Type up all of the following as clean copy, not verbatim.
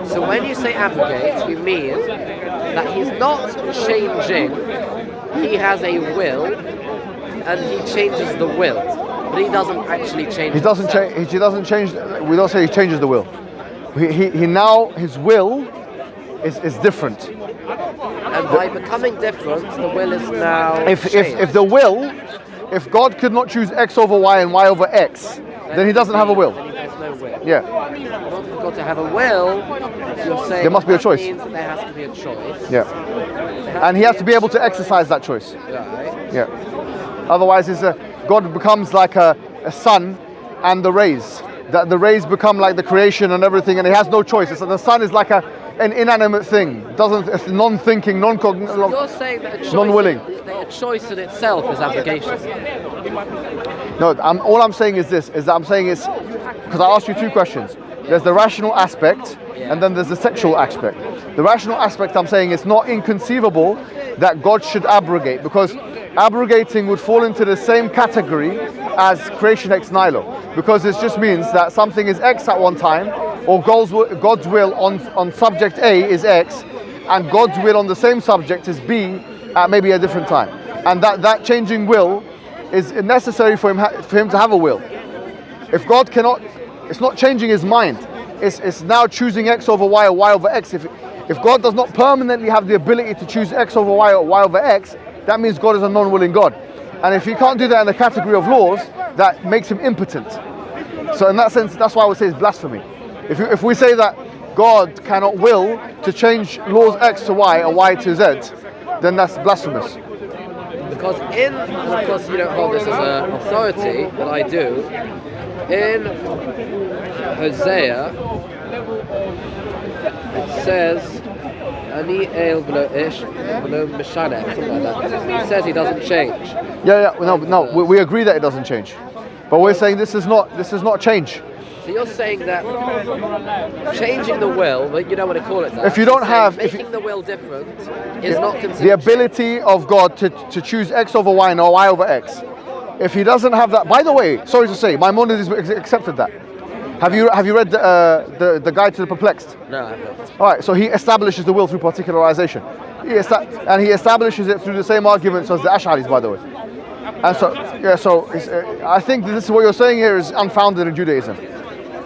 So when you say abrogate, you mean that he's not changing, he has a will, and he changes the will, but he doesn't actually change. He doesn't change. He doesn't change. We don't say he changes the will. He now, his will is different. And by becoming different, the will is now if the will, if God could not choose X over Y and Y over X, then he doesn't have a will. Then he has no will. Yeah. In order for God to have a will, you're saying there must be a choice. Means that there has to be a choice. Yeah. And he has to be able to exercise that choice. Right. Yeah. Otherwise, God becomes like a sun and the rays. That the rays become like the creation and everything, and he has no choice. So the sun is like an inanimate thing. It's non-thinking, non-cognitive. You're saying that a choice, non-willing. A choice in itself is abrogation. No, all I'm saying is this: because I asked you two questions. There's the rational aspect, and then there's the sexual aspect. The rational aspect, I'm saying, it's not inconceivable that God should abrogate, because abrogating would fall into the same category as creation ex nihilo, because it just means that something is X at one time, or God's will on subject A is X, and God's will on the same subject is B at maybe a different time, and that changing will is necessary for him to have a will. If God cannot, it's not changing his mind. It's now choosing X over Y or Y over X. If God does not permanently have the ability to choose X over Y or Y over X, that means God is a non-willing God. And if he can't do that in the category of laws, that makes him impotent. So in that sense, that's why I would say it's blasphemy. If we say that God cannot will to change laws X to Y or Y to Z, then that's blasphemous. Because and of course you don't hold this as an authority, but I do. In Hosea, it says, Ani el v'lo ish v'lo mishaneh, something like that. It says he doesn't change. No, we agree that it doesn't change, but we're saying this is not change. So you're saying that changing the will, but you don't want to call it that. If you don't have, making the will different is not considered the ability of God to choose X over Y and Y over X. If he doesn't have that, by the way, sorry to say, Maimonides accepted that. Have you read the Guide to the Perplexed? No, I haven't. All right, so he establishes the will through particularization, and he establishes it through the same arguments as the Ash'aris, by the way. And so I think this is what you're saying here is unfounded in Judaism,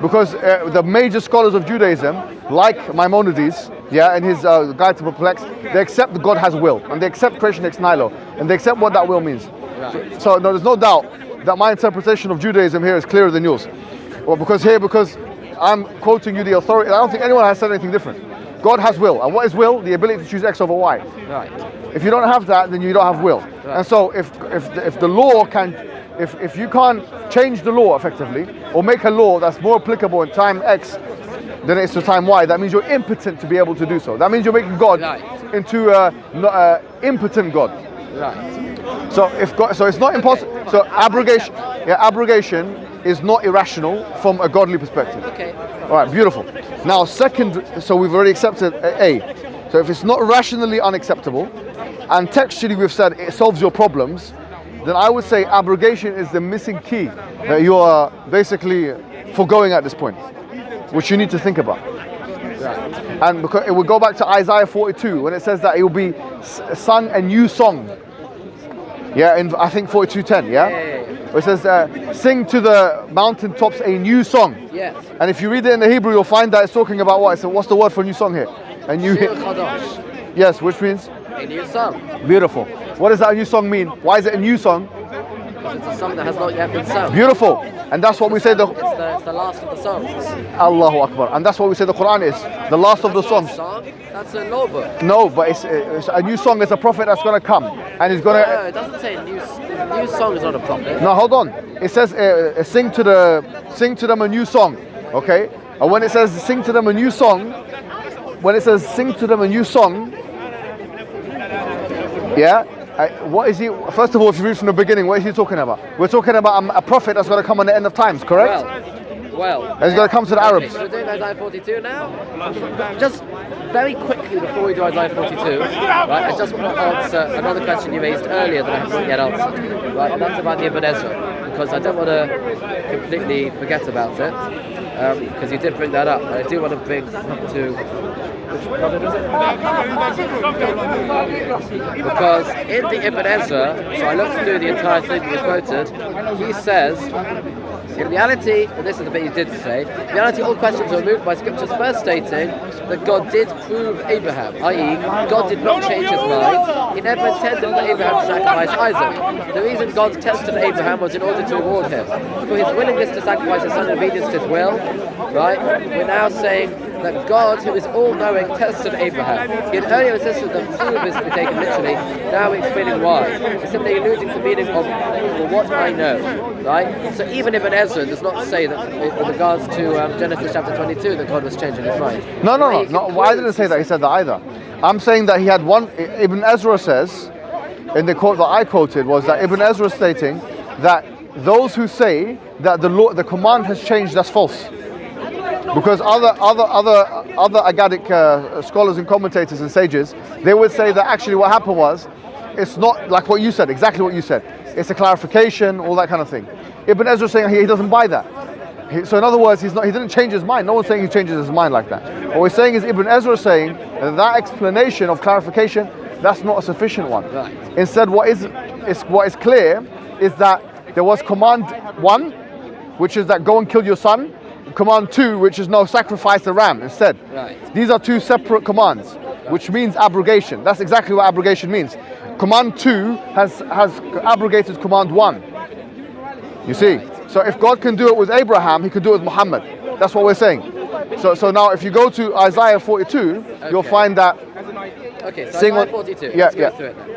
because the major scholars of Judaism, like Maimonides, in his Guide to the Perplexed, they accept that God has will, and they accept creation ex nihilo, and they accept what that will means. Right. So no, there's no doubt that my interpretation of Judaism here is clearer than yours. Well, because I'm quoting you the authority. I don't think anyone has said anything different. God has will, and what is will? The ability to choose X over Y. Right. If you don't have that, then you don't have will. Right. And so, if the law can, if you can't change the law effectively, or make a law that's more applicable in time X than it is to time Y, that means you're impotent to be able to do so. That means you're making God into an impotent God. Right. So it's not impossible. So abrogation is not irrational from a godly perspective. Okay. All right, beautiful. Now, second, so we've already accepted A. So if it's not rationally unacceptable, and textually we've said it solves your problems, then I would say abrogation is the missing key that you are basically foregoing at this point, which you need to think about. Right. And because it will go back to Isaiah 42 when it says that it will be sung a new song. Yeah, in I think 42:10. Yeah. It says, "Sing to the mountaintops a new song." Yes. And if you read it in the Hebrew, you'll find that it's talking about what? So what's the word for new song here? A new hit. Yes, which means a new song. Beautiful. What does that new song mean? Why is it a new song? Because it's a song that has not yet been sung. Beautiful. And that's what we say it's the last of the songs. Allahu Akbar. And that's what we say the Quran is. The last of the songs. That's a law book. No, but it's a new song. It's a prophet that's going to come. And he's going to... No, it doesn't say a new song is not a prophet. No, hold on. It says sing to them a new song. Okay? And when it says sing to them a new song, yeah? What is he? First of all, if you read from the beginning, what is he talking about? We're talking about a prophet that's going to come on the end of times, correct? Well, It's going to come to the Arabs. So we're doing Isaiah 42 now. Just very quickly before we do Isaiah 42, right? I just want to answer another question you raised earlier that I haven't yet answered, right? And that's about the Ibn Ezra, because I don't want to completely forget about it, because you did bring that up. And I do want to bring to. Which problem is it? Because in the Ibn Ezra, so I looked through the entire thing you quoted, he says, in reality, and this is the bit you did say, in reality all questions are removed by scriptures first stating that God did prove Abraham, i.e. God did not change his mind. He never intended for Abraham to sacrifice Isaac. The reason God tested Abraham was in order to reward him for his willingness to sacrifice his son in obedience to his will, right? We're now saying that God, who is all-knowing, tested Abraham. He had earlier insisted that prove is to be taken literally. Now we're explaining why. It's simply alluding to the meaning of for what I know, right? So even Ibn Ezra does not say that in regards to Genesis chapter 22 that God was changing his mind. No. I didn't say that. He said that either. I'm saying that he had one. Ibn Ezra says, in the quote that I quoted, was that Ibn Ezra stating that those who say that the command has changed, that's false. Because other Agadic scholars and commentators and sages, they would say that actually what happened was, it's not like what you said, exactly what you said. It's a clarification, all that kind of thing. Ibn Ezra is saying he doesn't buy that. So in other words, he didn't change his mind. No one's saying he changes his mind like that. What we're saying is Ibn Ezra is saying that explanation of clarification, that's not a sufficient one. Right. Instead, what is clear is that there was command 1, which is that go and kill your son. Command 2, which is no, sacrifice the ram instead. Right. These are 2 separate commands, which means abrogation. That's exactly what abrogation means. Command 2 has abrogated command 1. You see? So if God can do it with Abraham, he could do it with Muhammad. That's what we're saying. So now if you go to Isaiah 42, you'll find that. Okay, so Isaiah 42. Let's go through it then.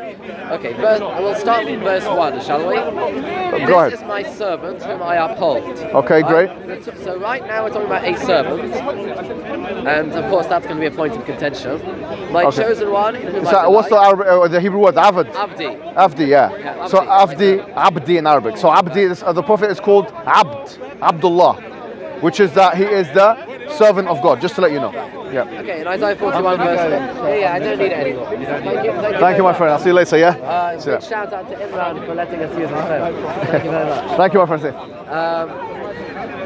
Okay, we'll start from verse 1, shall we? Go ahead. This is my servant whom I uphold. Okay, great. So right now we're talking about a servant, and of course that's going to be a point of contention. My chosen one, in whom I delight. What's the Hebrew word? Abdi. Abdi, yeah. So Abdi in Arabic. So Abdi, the Prophet is called Abdullah, which is that he is the servant of God, just to let you know. Yeah. Okay, in Isaiah 41 verse 1. Yeah, I don't need it anymore. Thank you, my friend. I'll see you later, yeah? Big shout out to Imran for letting us use his phone. Thank you very much. Thank you, my friend.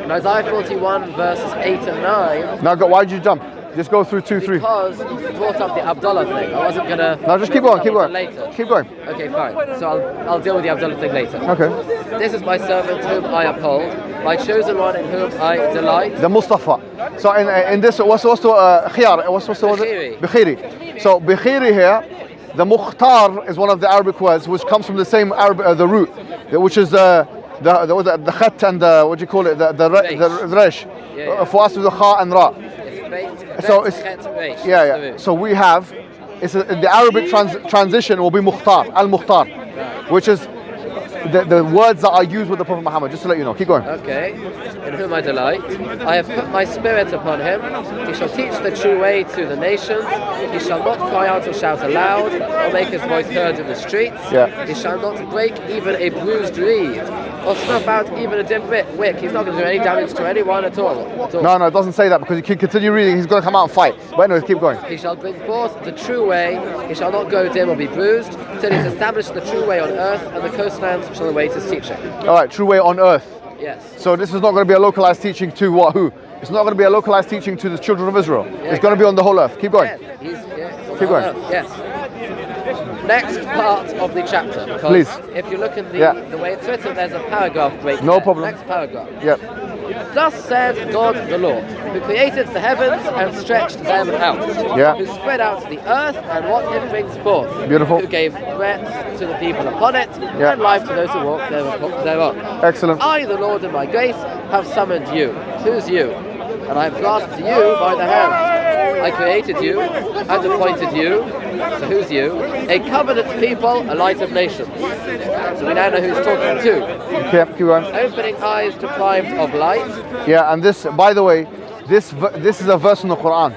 In Isaiah 41 verses 8 and 9. Now, why did you jump? Just go through 2, 3. Because you brought up the Abdullah thing. I wasn't gonna. No, just keep going. Later. Keep going. Okay, fine. So I'll deal with the Abdullah thing later. Okay. This is my servant whom I uphold, my chosen one in whom I delight. The Mustafa. So in this, what's the khiyar? What's the word? Bikhiri. So Bikhiri here, the Mukhtar is one of the Arabic words which comes from the same Arabic, the root, which is the khat and the, what do you call it? The resh. For us, with the kha and ra. So it's So we have the Arabic transition will be Mukhtar, al-Mukhtar, which is the words that are used with the Prophet Muhammad. Just to let you know, keep going. Okay. In whom I delight, I have put my spirit upon him. He shall teach the true way to the nations. He shall not cry out or shout aloud, or make his voice heard in the streets. He shall not break even a bruised reed, or snuff out even a dim wick. He's not going to do any damage to anyone at all. No, it doesn't say that, because you can continue reading. He's going to come out and fight. But anyway, keep going. He shall bring forth the true way. He shall not go dim or be bruised, till he's established the true way on earth, and the coastlands shall await his teaching. All right, true way on earth. Yes. So this is not going to be a localized teaching to who? It's not going to be a localized teaching to the children of Israel. It's going to be on the whole earth. Keep going. Keep going. Yes. Next part of the chapter. Because please. If you look in the way it's written, there's a paragraph break. No problem. Next paragraph. Yep. Thus said God the Lord, who created the heavens and stretched them out, who spread out the earth and what it brings forth, beautiful, who gave breath to the people upon it, and life to those who walk thereon. Excellent. I, the Lord in my grace, have summoned you. Who's you? And I have grasped you by the hand. I created you and appointed you. So who's you? A covenant people, a light of nations. So we now know who's talking to. Keep going. Opening eyes deprived of light. Yeah, and this, by the way, this is a verse in the Quran.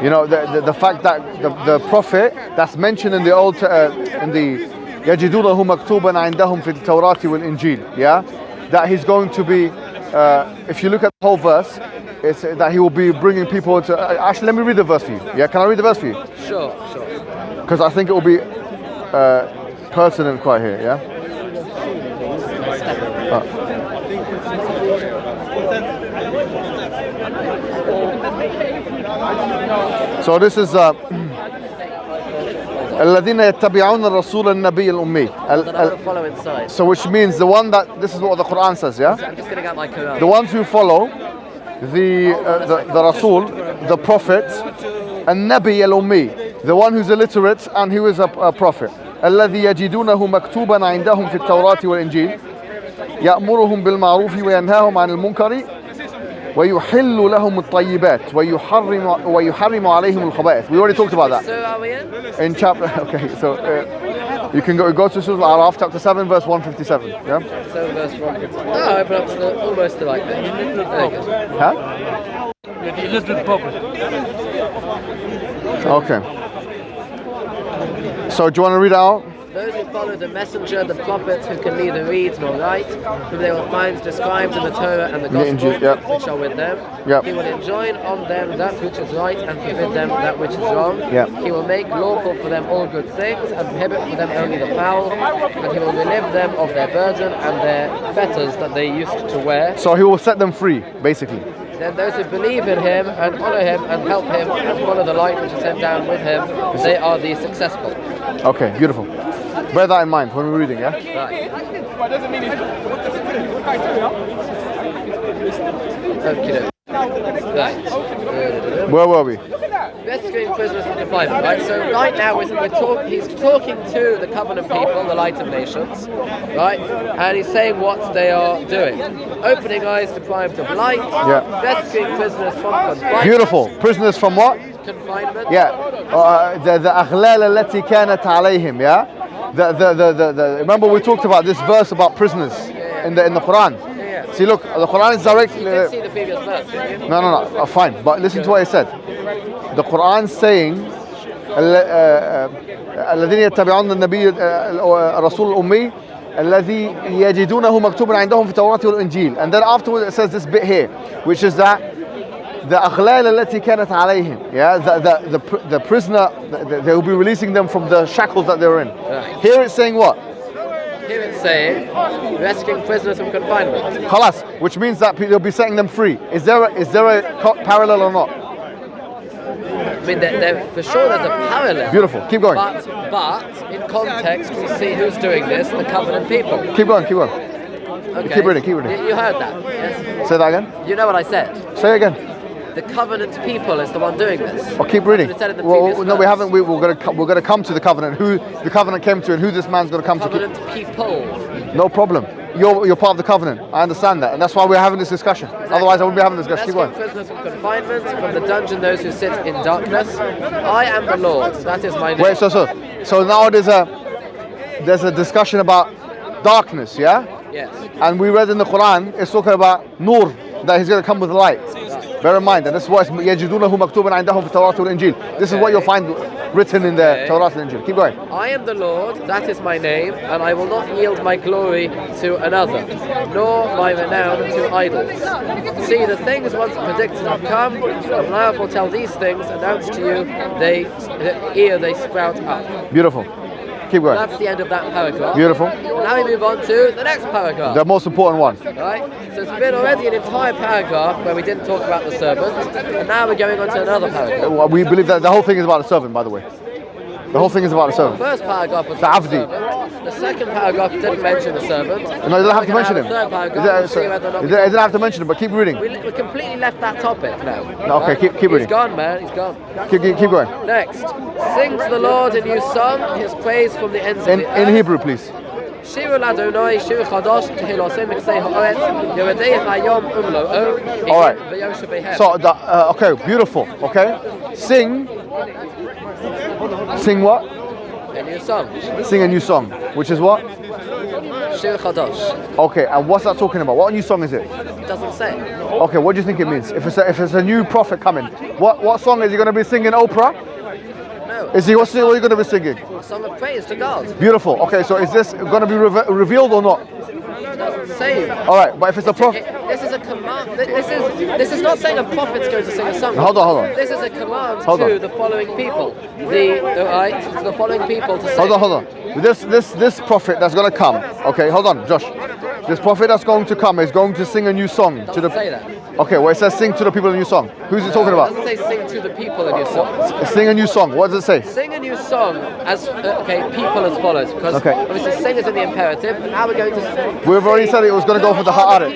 You know, the fact that the prophet that's mentioned in the old in the يَجِدُونَهُ مَكْتُوبًا عِنْدَهُمْ فِي التَّوْرَاةِ وَالْإِنْجِيلِ, that he's going to be if you look at the whole verse, it's that he will be bringing people to. Actually, let me read the verse for you. Yeah, can I read the verse for you? Sure. Because I think it will be pertinent quite here. Yeah. So this is الذين يتبعون الرسول النبي الأمي. Follow inside. So which means the one that, this is what the Quran says, yeah? I'm just going to get my Quran. The ones who follow the Rasul, the Prophet, and Nabi al-Ummi, the one who's illiterate and who is a prophet. الذي يجدونه مكتوبا عندهم في التوراة والإنجيل يأمرهم بالمعروف وينهاهم عن المنكر ويحل لهم الطيبات ويحرم عليهم الخبائث. We already talked about that. So are we in chapter. Okay, so you can go to Surah Al-Araf, chapter 7, verse 157. Yeah. 7 verse 157. Oh, open up to almost the right page. There you go. Huh? A little problem. Okay. So do you want to read it out? Those who follow the messenger, the prophets, who can neither read nor write, whom they will find described in the Torah and the Gospel, which are with them. He will enjoin on them that which is right and forbid them that which is wrong. He will make lawful for them all good things and prohibit for them only the foul. And he will relieve them of their burden and their fetters that they used to wear. So he will set them free, basically. Then those who believe in him and honor him and help him and follow the light which is sent down with him, they are the successful. Okay, beautiful. Bear that in mind when we're reading, yeah? Right. Okay. Right. Where were we? Rescuing prisoners from confinement, right? So right now he's talking to the covenant people, the light of nations, right? And he's saying what they are doing. Opening eyes deprived of light, rescuing prisoners from confinement. Beautiful. Prisoners from what? Confinement. Yeah. The أغلال التي كانت عليهم, yeah? Remember we talked about this verse about prisoners in the Quran. See, look, the Quran is directly. You did see the previous verse, didn't you? No, fine. But listen to what it said. The Quran is saying, الذين يتبعون النبي الرسول الأمي الذي يجدونه مكتوبا عندهم في التوراة والإنجيل. And then afterwards it says this bit here, which is that the أغلال التي كانت عليهم, yeah, the prisoner, they will be releasing them from the shackles that they're in. Right. Here it's saying what? Here it's saying rescuing prisoners from confinement. Khalas, which means that they'll be setting them free. Is there a parallel or not? I mean, for sure there's a parallel. Beautiful. Keep going. But in context, we see who's doing this: the covenant people. Keep going. Okay. Keep reading. You heard that? Yes. Say that again. You know what I said? Say it again. The covenant people is the one doing this. Oh, keep reading. Well, no, we haven't. We're going to come to the covenant. Who the covenant came to, and who this man's going to come covenant to. People. No problem. You're part of the covenant. I understand that, and that's why we're having this discussion. Exactly. Otherwise, I wouldn't be having this discussion. Keep going. Prisoners from confinement, from the dungeon, those who sit in darkness. I am the Lord. That is my name. Wait. So now there's a discussion about darkness. Yeah. Yes. And we read in the Quran, it's talking about nur, that he's going to come with light. Bear in mind, and this is what يَجِدُونَهُ مَكْتُوبًا عِنْدَهُمْ فِي التَّوْرَاةِ وَالْإِنْجِيلِ. This is what you'll find written in the Torah and Injil. Keep going. I am the Lord, that is my name, and I will not yield my glory to another, nor my renown to idols. See, the things once predicted have come, and I will tell these things, announced to you, they sprout up. Beautiful. Keep going. That's the end of that paragraph. Beautiful. Now we move on to the next paragraph. The most important one. Right? So it's been already an entire paragraph where we didn't talk about the servant, and now we're going on to another paragraph. We believe that the whole thing is about the servant, by the way. The whole thing is about the servant. The first paragraph was the about Avdi. the servant. The second paragraph didn't mention the servant. No, it doesn't have to mention him. The third paragraph, it doesn't have to mention him, but keep reading. We completely left that topic now. No, okay, keep reading. He's gone, man. He's gone. Keep going. Next. Sing to the Lord a new song, his praise from the ends of the earth. In Hebrew, please. Shiru l'Adonai, shiru chadash, tehilosem miksei ha'oretz, yoredei hayom umlo'o, alright. v'yoshev So, okay, beautiful, okay? Sing what? A new song. Sing a new song, which is what? Shir Chadash. Okay, and what's that talking about? What new song is it? It doesn't say. Okay, what do you think it means? If it's a new prophet coming, what song is he going to be singing? Oprah? No. What are you going to be singing? A song of praise to God. Beautiful. Okay, so is this going to be revealed or not? It doesn't say. All right, but if it's a prophet, This is a This is not saying a prophet's going to sing a song. Hold on. This is a command Hold to on. the following people. The following people to sing. Hold on. This prophet that's going to come. Okay, hold on, Josh. This prophet that's going to come is going to sing a new song to the. Doesn't say that. Okay, well it says sing to the people a new song. Who's he talking about? It doesn't say sing to the people a new song. Sing a new song. What does it say? Sing a new song as people as follows. Because obviously sing is in the imperative, but now we're going to. We've already said it was going to go for the ha'aretz.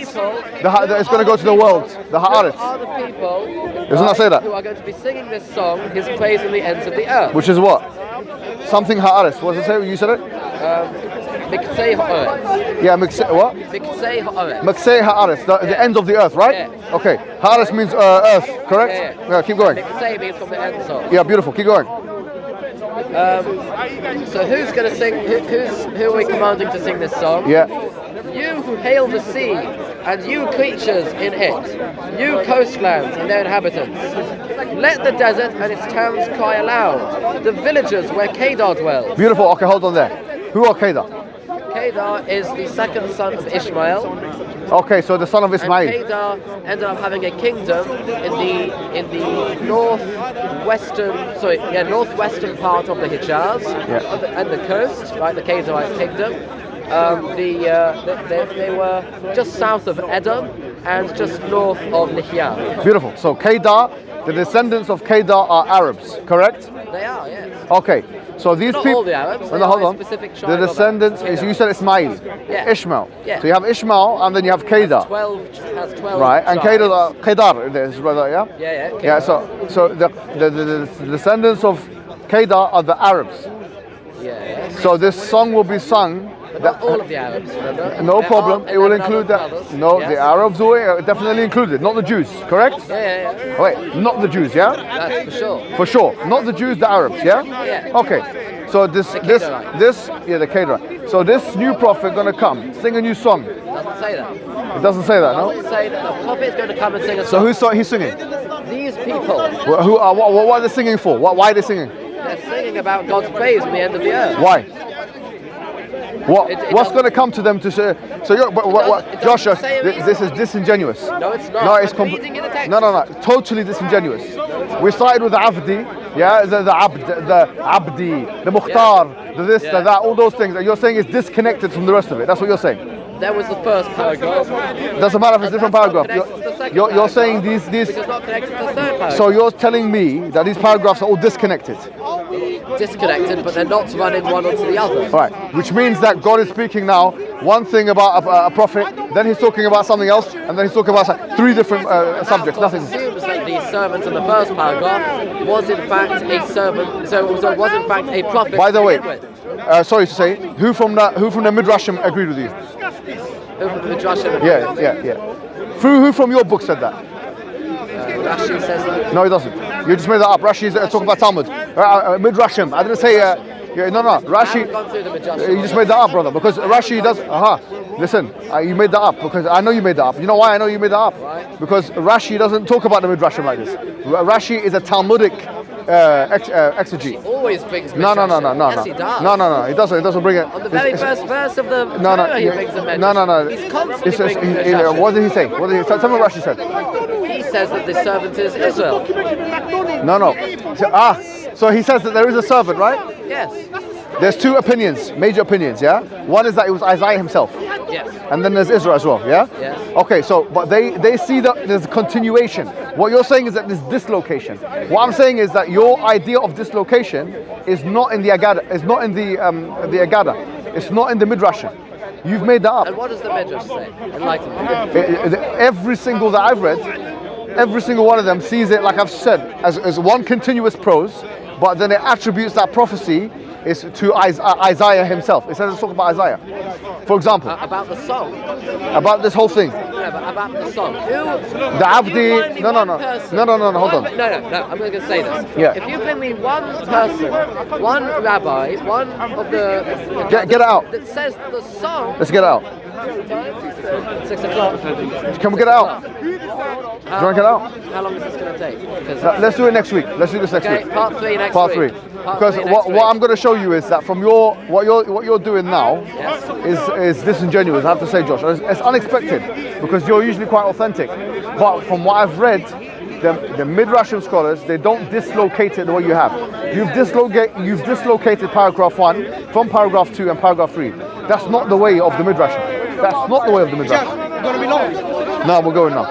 It's going to go to the world. The ha'aretz. Are the people Doesn't that say that? who are going to be singing this song, his praise in the ends of the earth? Which is what? Something ha'aretz. What does it say? You said it? Miksei ha'aretz. Yeah, what? Miksei ha'aretz. Maksei ha'aretz, the ends of the earth, right? Yeah. Okay. Ha'aretz means earth, correct? Yeah. Keep going. Miksei means from the ends of. Yeah, beautiful. Keep going. So who's going to sing? Who are we commanding to sing this song? Yeah. You who hail the sea, and you creatures in it, you coastlands and their inhabitants. Let the desert and its towns cry aloud, the villages where Kedar dwells. Beautiful. Okay, hold on there. Who are Kedar? Kedar is the second son of Ishmael. Okay, so the son of And Ismail. Kedar ended up having a kingdom in the northwestern part of the Hijaz and the coast, right? The Kedarite kingdom. They were just south of Edom and just north of Nihya. Beautiful. So Kedar, the descendants of Kedar are Arabs, correct? They are, yes. Okay. So these Not people. all the Arabs. No, hold on. Specific The tribe of descendants. Kedar. You said Ismail. Yeah. Ishmael. Yeah. So you have Ishmael and then you have Kedar. Has 12 Right, and tribes. Kedar, his brother, yeah? Yeah. Yeah, so the descendants of Kedar are the Arabs. Yeah. So this song will be sung. But not all of the Arabs, remember? No There problem, are it will 11 include other that. brothers. No, Yes. the Arabs will definitely included, not the Jews, correct? Yeah. Wait, not the Jews, yeah? That's for sure. For sure, not the Jews, the Arabs, yeah? Yeah. Okay, so the Kedarite. So this new prophet gonna come, sing a new song. Doesn't say that. It doesn't say that, no? Doesn't say that the prophet is going to come and sing a So song. he's singing? These people, What are they singing for? Why are they singing? they're singing about God's praise from the end of the earth. Why? What's doesn't- going to come to them to say? So you're, it doesn't Joshua, say it either. this is disingenuous. No, it's not. No, it's I'm reading in the text. No, totally disingenuous. We started with the Abdi, yeah, the Abdi, the Mukhtar, the this, the that, all those things. And you're saying it's disconnected from the rest of it. That's what you're saying. There was the first paragraph. Doesn't matter if it's a different That's not paragraph. connected to the second You're saying paragraph, these. Which is not connected to the third paragraph. So you're telling me that these paragraphs are all disconnected. Disconnected, but they're not running one onto the other. Right, which means that God is speaking now one thing about a prophet, then he's talking about something else, and then he's talking about three different subjects. God Nothing. assumes that the servant in the first paragraph was in fact a servant, so was in fact a prophet. By the to way, begin with. sorry to say, who from the Midrashim agreed with you? Who from the Midrashim? Yeah. Who from your book said that? Rashi says that. No, he doesn't. You just made that up. Rashi is talking about Talmud. Midrashim. I didn't say. No. I Rashi. haven't gone through the Midrashim. You just made that up, brother. Because Rashi does. Listen, you made that up because I know you made that up. You know why I know you made that up? Right. Because Rashi doesn't talk about the Midrashim like this. Rashi is a Talmudic exegete. Always brings No. Midrashim. Yes, he does. No. He doesn't bring it. On the very first verse of the No. Torah, he brings a Midrash. No. He's constantly bringing Midrashim. What did he say? Tell me what Rashi said. He says that the servant is Israel. No. So he says that there is a servant, right? Yes. There's two opinions, major opinions, yeah? One is that it was Isaiah himself. Yes. And then there's Israel as well, yeah? Yes. Okay, so, but they see that there's a continuation. What you're saying is that there's dislocation. What I'm saying is that your idea of dislocation is not in the Agada, it's not in the Agada, it's not in the Midrashim. You've made that up. And what does the Midrash say? Enlighten me. Every single that I've read, every single one of them sees it, like I've said, as one continuous prose, but then it attributes that prophecy is to Isaiah himself. It says it's talking about Isaiah. For example, About the song. about this whole thing. No, but about the song. The Abdi. No, hold on. No, I'm going to say this. Yeah. If you bring me one person, one rabbi, one of the... Get it out. That says the song... Let's get it out. 6 o'clock. Can we get it out? Do you want to get it out? How long is this going to take? Because, Let's do it next week. Let's do this next okay, week. part 3 next Part week. 3. Because what I'm going to show you is that from what you're doing now is disingenuous. I have to say, Josh, it's unexpected because you're usually quite authentic. But from what I've read, the midrashim scholars, they don't dislocate it the way you have. You've dislocated paragraph 1 from paragraph 2 and paragraph 3. That's not the way of the midrashim. That's not the way of the midrashim. You're going to be long? No, we're going now.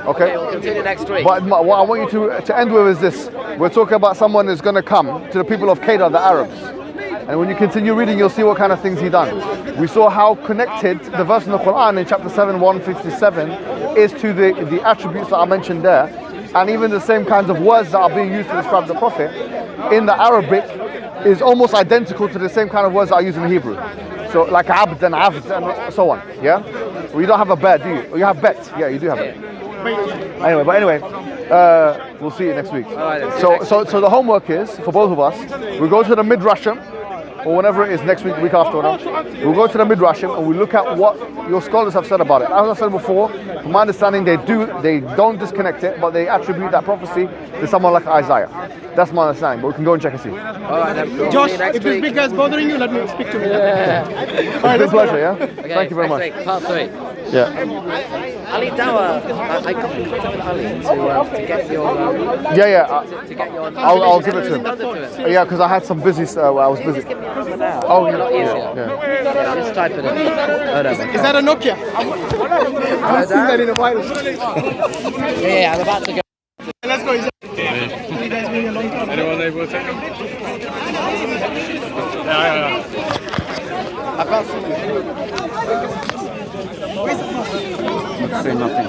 Okay. We'll continue next week. But what I want you to end with is this. We're talking about someone who's going to come to the people of Kedar, the Arabs. And when you continue reading, you'll see what kind of things he done. We saw how connected the verse in the Quran in chapter 7, 157 is to the attributes that are mentioned there. And even the same kinds of words that are being used to describe the Prophet in the Arabic is almost identical to the same kind of words that are used in the Hebrew. So like abd and so on, yeah? Well, you don't have a bet, do you? Or you have bet, yeah, you do have it. Anyway, we'll see you next week. So the homework is, for both of us, we go to the Midrashim, or whenever it is next week, week after, we'll go to the Midrashim and we look at what your scholars have said about it. As I said before, from my understanding, they don't disconnect it, but they attribute that prophecy to someone like Isaiah. That's my understanding, but we can go and check and see. Alright, then. We'll Josh, see you next if this week. big guy's bothering you, let me speak to him. It's been a pleasure, yeah? Okay, Thank you very much. next week, part 3. Yeah. Ali Dawa, I got in contact with Ali to get your... to get your... I'll give it to him. To him. Yeah, because I had some busy, I was busy. Just give me a number now. Oh, A lot easier. yeah. I'm just typing it. Oh, no. Is that a Nokia? I've seen that in a while. Yeah, I'm about to go. Let's go. You guys been a long time. Anyone able to take them? I can't see you. Say nothing.